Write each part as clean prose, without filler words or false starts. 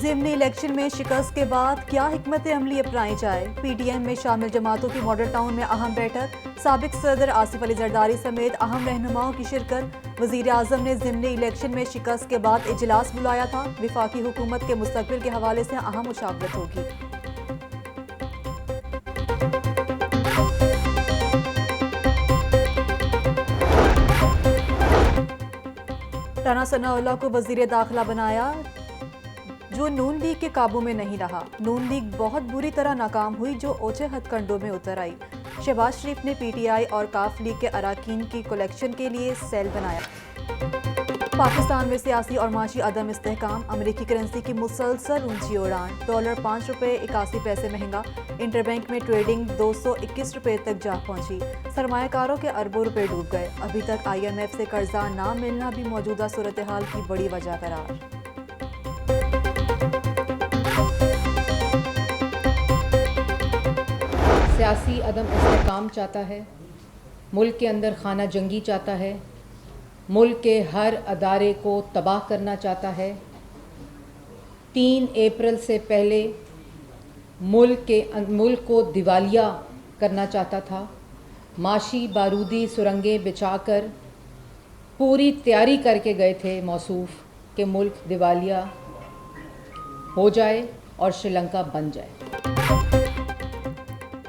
ज़िमनी election में शिकस्त के बाद क्या हिकमत अमली अपनाई जाए? पीटीएम में शामिल जमातों की मॉडल टाउन में अहम बैठक, साबिक सदर आसिफ अली जरदारी समेत अहम रहनुमाओं की शिरकत। वजीर आजम ने ज़िमनी इलेक्शन में शिकस्त के बाद इजलास बुलाया था। विफाकी हुकूमत के मुस्तकबिल के हवाले से अहम मुशावरत होगी। राना सनाउल्लाह को वजीर दाखिला बनाया, जो नून लीग के काबू में नहीं रहा। नून लीग बहुत बुरी तरह नाकाम हुई, जो ओछे हथकंडों में उतर आई। शहबाज शरीफ ने पीटीआई और काफ लीग के अराकीन की कलेक्शन के लिए सेल बनाया। पाकिस्तान में सियासी और माशी अदम इस्तेहकाम, अमेरिकी करेंसी की मुसलसल ऊंची उड़ान, डॉलर 5 रुपये 81 पैसे महंगा। इंटरबैंक में ट्रेडिंग 221 रुपये तक जा पहुंची। सरमायाकारों के अरबों रुपए डूब गए। अभी तक IMF से कर्जा ना मिलना भी मौजूदा सूरत हाल की बड़ी वजह करार। सियासी अदम इस्तेहकाम चाहता है, मुल्क के अंदर खाना जंगी चाहता है, मुल्क के हर अदारे को तबाह करना चाहता है। 3 अप्रैल से पहले मुल्क को दिवालिया करना चाहता था। माशी बारूदी सुरंगें बिछाकर पूरी तैयारी करके गए थे मौसूफ कि मुल्क दिवालिया हो जाए और श्रीलंका बन जाए।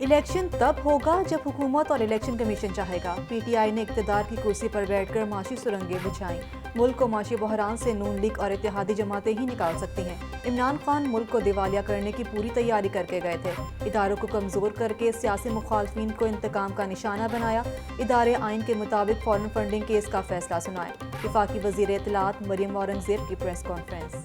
इलेक्शन तब होगा जब हुकूमत और इलेक्शन कमीशन चाहेगा। पीटीआई ने इक़्तिदार की कुर्सी पर बैठकर माशी सुरंगें बिछाई। मुल्क को माशी बहरान से नून लीग और इत्तेहादी जमातें ही निकाल सकती हैं। इमरान खान मुल्क को दिवालिया करने की पूरी तैयारी करके गए थे। इदारों को कमज़ोर करके सियासी मुखालफिन को इंतकाम का निशाना बनाया। इदारे आइन के मुताबिक फॉरेन फंडिंग केस का फैसला सुनाए। वफाकी वज़ीर इत्तलात मरियम औरंगज़ेब की प्रेस कॉन्फ्रेंस।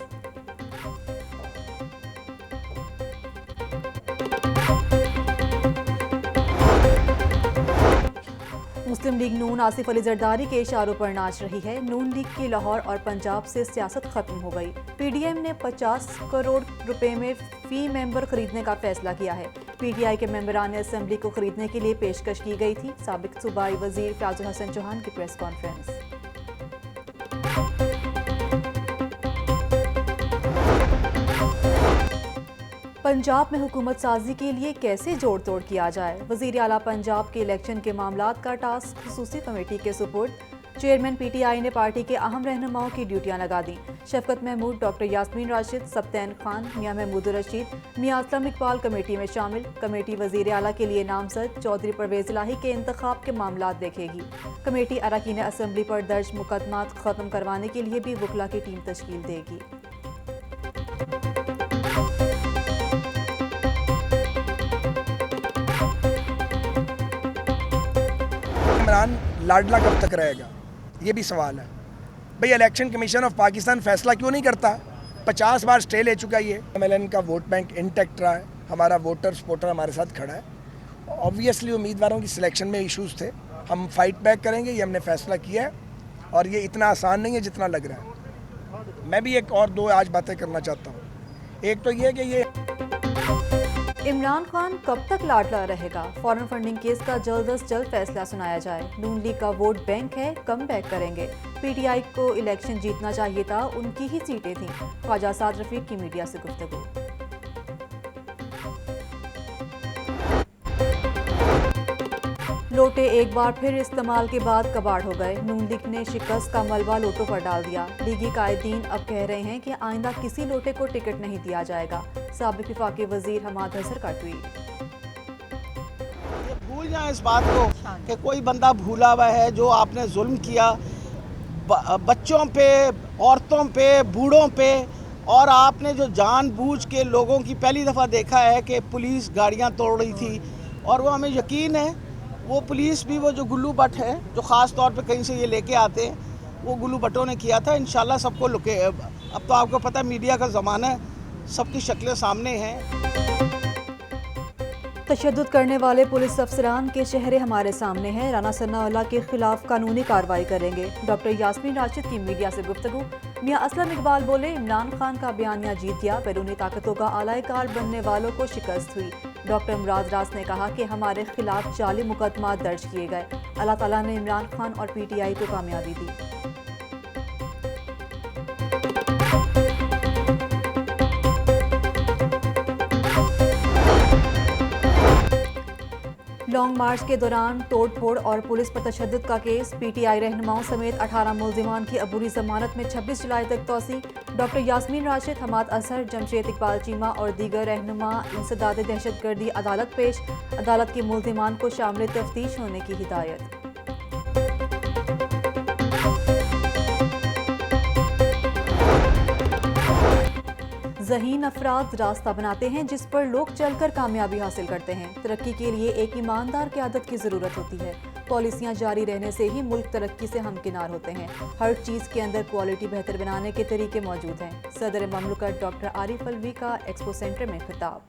मुस्लिम लीग नून आसिफ अली जरदारी के इशारों पर नाच रही है। नून लीग की लाहौर और पंजाब से सियासत खत्म हो गई। पीडीएम ने 50 करोड़ रुपए में फी मेंबर खरीदने का फैसला किया है। पीटीआई के मेंबरान असेंबली को खरीदने के लिए पेशकश की गई थी। साबिक सूबाई वजीर फयाजुल हसन चौहान की प्रेस कॉन्फ्रेंस। पंजाब में हुकूमत साजी के लिए कैसे जोड़ तोड़ किया जाए? वजीर आला पंजाब के इलेक्शन के मामलात का टास्क खसूसी कमेटी के सुपुर्द। चेयरमैन पीटीआई ने पार्टी के अहम रहनुमाओं की ड्यूटियां लगा दी। शफकत महमूद, डॉक्टर यास्मीन राशिद, सब्तैन खान, मियां महमूद रशीद, मियां असलम इकबाल कमेटी में शामिल। कमेटी वजीर आला के लिए नामजद चौधरी परवेज इलाही के इंतखाब के मामलात देखेगी। कमेटी अरकान असम्बली पर दर्ज मुकदमात खत्म करवाने के लिए भी वकला की टीम तश्कील देगी। इमरान लाडला कब तक रहेगा, ये भी सवाल है। भाई इलेक्शन कमीशन ऑफ पाकिस्तान फैसला क्यों नहीं करता? 50 बार स्टे ले चुका ये। MLN का वोट बैंक इंटैक्ट रहा है। हमारा वोटर सपोर्टर हमारे साथ खड़ा है। ऑब्वियसली उम्मीदवारों की सिलेक्शन में इश्यूज थे। हम फाइट बैक करेंगे, ये हमने फैसला किया है और ये इतना आसान नहीं है जितना लग रहा है। मैं भी एक और दो आज बातें करना चाहता हूँ। एक तो ये कि ये इमरान खान कब तक लाडला रहेगा? फॉरेन फंडिंग केस का जल्द अज जल्द फैसला सुनाया जाए। नून लीग का वोट बैंक है, कम बैक करेंगे। पीटीआई को इलेक्शन जीतना चाहिए था, उनकी ही सीटें थीं। ख्वाजा साद रफीक की मीडिया से गुफ्तगू। लोटे एक बार फिर इस्तेमाल के बाद कबाड़ हो गए। नून लीग ने शिकस्त का मलबा लोटों पर डाल दिया। लीगी कायदीन अब कह रहे हैं कि आइंदा किसी लोटे को टिकट नहीं दिया जाएगा। साबिक विफाकी वजीर हमाद हसर का ट्वीट। भूल जाएं इस बात को कि कोई बंदा भूला हुआ है जो आपने जुल्म किया बच्चों पे, औरतों पे, बूढ़ों पे, और आपने जो जानबूझ के लोगों की पहली दफ़ा देखा है कि पुलिस गाड़ियां तोड़ रही थी। और वो हमें यकीन है वो पुलिस भी वो जो गुल्लू भट्ट है जो ख़ास तौर पे कहीं से ये लेके आते हैं, वो गुल्लू भट्टों ने किया था। इंशाल्लाह सबको लुके। अब तो आपको पता है मीडिया का ज़माना है, सबकी शक्लें सामने हैं। तशद्दुद करने वाले पुलिस अफसरान के चेहरे हमारे सामने हैं। राना सनाउल्लाह के खिलाफ कानूनी कार्रवाई करेंगे। डॉक्टर यास्मीन राशिद की मीडिया से गुफ्तगू। मियां असलम इकबाल बोले, इमरान खान का बयानिया जीत गया, बैरूनी ताकतों का आलायकार बनने वालों को शिकस्त हुई। डॉक्टर मुराद रास ने कहा कि हमारे खिलाफ 40 मुकदमात दर्ज किए गए। अल्लाह ताला ने इमरान खान और पीटीआई को कामयाबी दी। लॉन्ग मार्च के दौरान तोड़फोड़ और पुलिस पर तशद्दुद का केस, पीटीआई रहनुमाओं समेत 18 मुल्जिमान की अबूरी जमानत में 26 जुलाई तक तौसी। डॉक्टर यास्मीन राशिद, हमाद अजहर, जमशेद इकबाल चीमा और दीगर रहनुमा इंसदाद दहशतगर्दी अदालत पेश। अदालत के मुल्जिमान को शामिल तफ्तीश होने की हिदायत। ज़हीन अफराद रास्ता बनाते हैं जिस पर लोग चलकर कामयाबी हासिल करते हैं। तरक्की के लिए एक ईमानदार क़यादत की ज़रूरत होती है। पॉलिसियाँ जारी रहने से ही मुल्क तरक्की से हमकिनार होते हैं। हर चीज़ के अंदर क्वालिटी बेहतर बनाने के तरीके मौजूद हैं। सदर ममलकत डॉक्टर आरिफ अलवी का एक्सपो सेंटर में खिताब।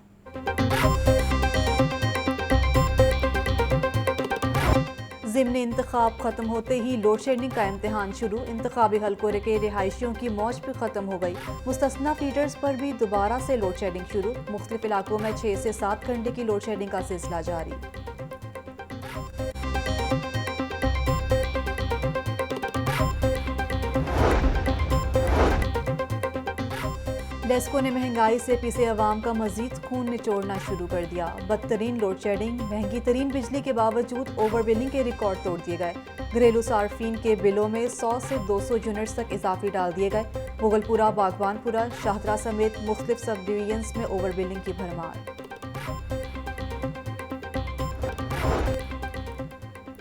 ज़िम्न इंतखाब खत्म होते ही लोड शेडिंग का इम्तिहान शुरू। इंतखाबी हलकों के रिहायशियों की मौज भी खत्म हो गई। मुस्तस्ना फीडर्स पर भी दोबारा से लोड शेडिंग शुरू। मुख्तलिफ इलाकों में 6 से 7 घंटे की लोड शेडिंग का सिलसिला जारी। लेस्को ने महंगाई से पिसे अवाम का मजीद खून निचोड़ना शुरू कर दिया। बदतरीन लोड शेडिंग, महंगी तरीन बिजली के बावजूद ओवर बिलिंग के रिकॉर्ड तोड़ दिए गए। घरेलू सार्फिन के बिलों में 100 से 200 यूनिट्स तक इजाफी डाल दिए गए। मुगलपुरा, बागवानपुरा, शाहदरा समेत मुख्तलिफ सब डिवीजन्स में ओवर बिलिंग की भरमार।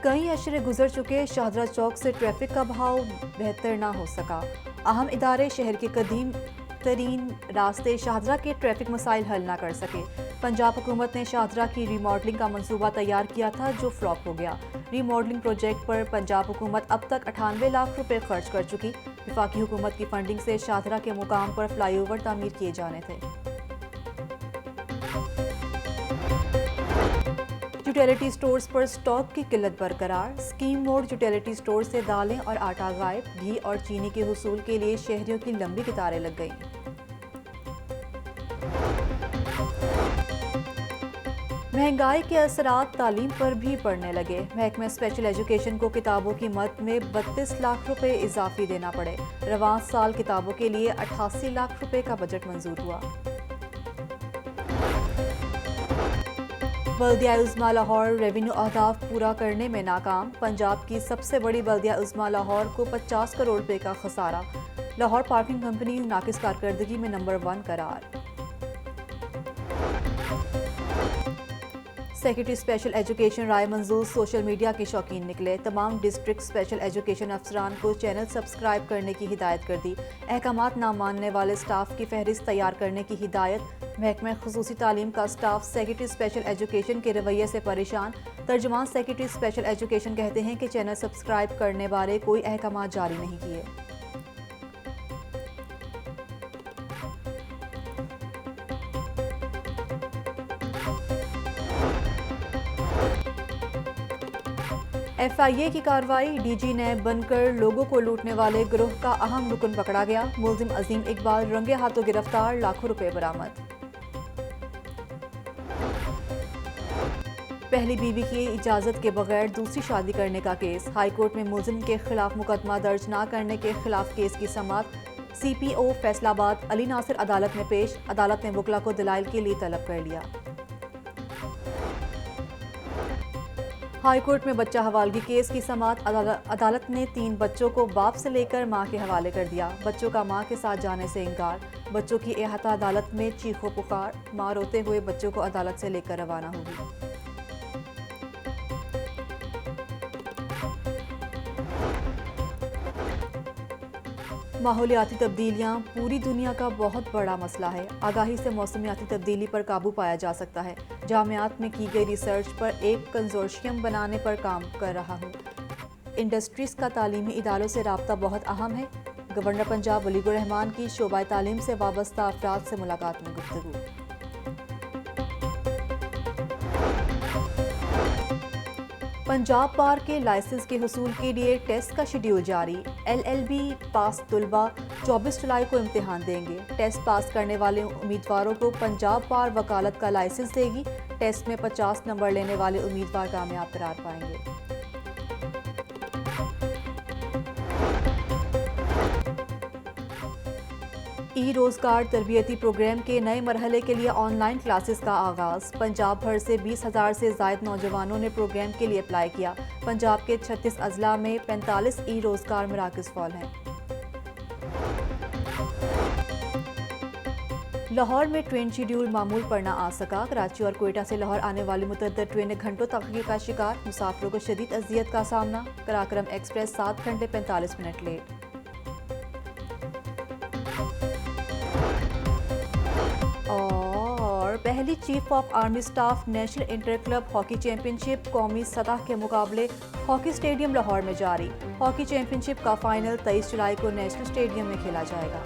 कई अशरे गुजर चुके, शाहदरा चौक से ट्रैफिक का बहाव बेहतर ना हो सका। अहम इदारे शहर के कदीम तरीन रास्ते शाहदरा के ट्रैफिक मसाइल हल ना कर सके। पंजाब हुकूमत ने शाहदरा की रीमॉडलिंग का मंसूबा तैयार किया था जो फ्लॉप हो गया। रीमॉडलिंग प्रोजेक्ट पर पंजाब हुकूमत अब तक 98 लाख रुपए खर्च कर चुकी। वफाकी हुकूमत की फंडिंग से शाहदरा के मुकाम पर फ्लाईओवर तामीर किए जाने थे। यूटिलिटी स्टोर्स पर स्टॉक की किल्लत बरकरार। स्कीम मोड यूटिलिटी स्टोर से दालें और आटा गायब। घी और चीनी के हुसूल के लिए शहरियों की लंबी कतारें लग गईं। महंगाई के असरात तालीम पर भी पड़ने लगे। महकमा स्पेशल एजुकेशन को किताबों की मद में 32 लाख रुपए इजाफी देना पड़े। रवां साल किताबों के लिए 88 लाख रुपए का बजट मंजूर हुआ। बल्दिया उज़्मा लाहौर रेवेन्यू अहदाफ पूरा करने में नाकाम। पंजाब की सबसे बड़ी बल्दिया उज़्मा लाहौर को 50 करोड़ रुपए का खसारा। लाहौर पार्किंग कंपनी नाकिस कारकर्दगी में नंबर 1 करार। सेक्रेटरी स्पेशल एजुकेशन राय मंजूर सोशल मीडिया के शौकीन निकले। तमाम डिस्ट्रिक्ट स्पेशल एजुकेशन अफसरान को चैनल सब्सक्राइब करने की हिदायत कर दी। अहकामात ना मानने वाले स्टाफ की फहरिस्त तैयार करने की हिदायत। महकमा खुसूसी तालीम का स्टाफ सेक्रेटरी स्पेशल एजुकेशन के रवैये से परेशान। तर्जुमान सेक्रेटरी स्पेशल एजुकेशन कहते हैं कि चैनल सब्सक्राइब करने बारे कोई अहकामात जारी नहीं किए। FIA की कार्रवाई। DG नैब बनकर लोगों को लूटने वाले गिरोह का अहम रुकन पकड़ा गया। मुल्जिम अजीम इकबाल रंगे हाथों गिरफ्तार, लाखों रुपए बरामद। पहली बीवी की इजाजत के बगैर दूसरी शादी करने का केस। हाईकोर्ट में मुल्जिम के खिलाफ मुकदमा दर्ज न करने के खिलाफ केस की समाअत। CPO फैसलाबाद अली नासिर अदालत में पेश। अदालत ने वकला को दलाइल के लिए तलब कर लिया। हाईकोर्ट में बच्चा हवालगी केस की समाअत। अदालत ने 3 बच्चों को बाप से लेकर मां के हवाले कर दिया। बच्चों का मां के साथ जाने से इनकार। बच्चों की एहता अदालत में चीखो पुकार। मां रोते हुए बच्चों को अदालत से लेकर रवाना होगी। माहौलियाती तब्दीलियाँ पूरी दुनिया का बहुत बड़ा मसला है। आगाही से मौसमियाती तब्दीली पर काबू पाया जा सकता है। जामियात में की गई रिसर्च पर एक कंजोर्शियम बनाने पर काम कर रहा हूँ। इंडस्ट्रीज़ का तालीमी इदारों से राब्ता बहुत अहम है। गवर्नर पंजाब वलीगुर रहमान की शोबा तालीम से वाबस्ता अफराद से मुलाकात में गुफ्तगू। पंजाब बार के लाइसेंस के हुसूल के लिए टेस्ट का शेड्यूल जारी। LLB पास तुलबा 24 जुलाई को इम्तिहान देंगे। टेस्ट पास करने वाले उम्मीदवारों को पंजाब बार वकालत का लाइसेंस देगी। टेस्ट में 50 नंबर लेने वाले उम्मीदवार कामयाब करार पाएंगे। ई रोजगार तरबियती प्रोग्राम के नए मरहले के लिए ऑनलाइन क्लासेस का आगाज़। पंजाब भर से 20,000 से ज़ायद नौजवानों ने प्रोग्राम के लिए अप्लाई किया। पंजाब के 36 अजला में 45 ई रोजगार मराकज़ फ़ाल हैं। लाहौर में ट्रेन शेड्यूल मामूल पर न आ सका। कराची और कोयटा से लाहौर आने वाली मुतअद्दिद ट्रेनें घंटों तख़्लीर का शिकार, मुसाफिरों को शदीद अजियत का सामना। कराक्रम एक्सप्रेस 7 घंटे 45 मिनट लेट। और पहली chief of army staff national inter club hockey championship कौमी सतह के मुकाबले हॉकी स्टेडियम लाहौर में जारी। हॉकी चैंपियनशिप का फाइनल 23 जुलाई को नेशनल स्टेडियम में खेला जाएगा।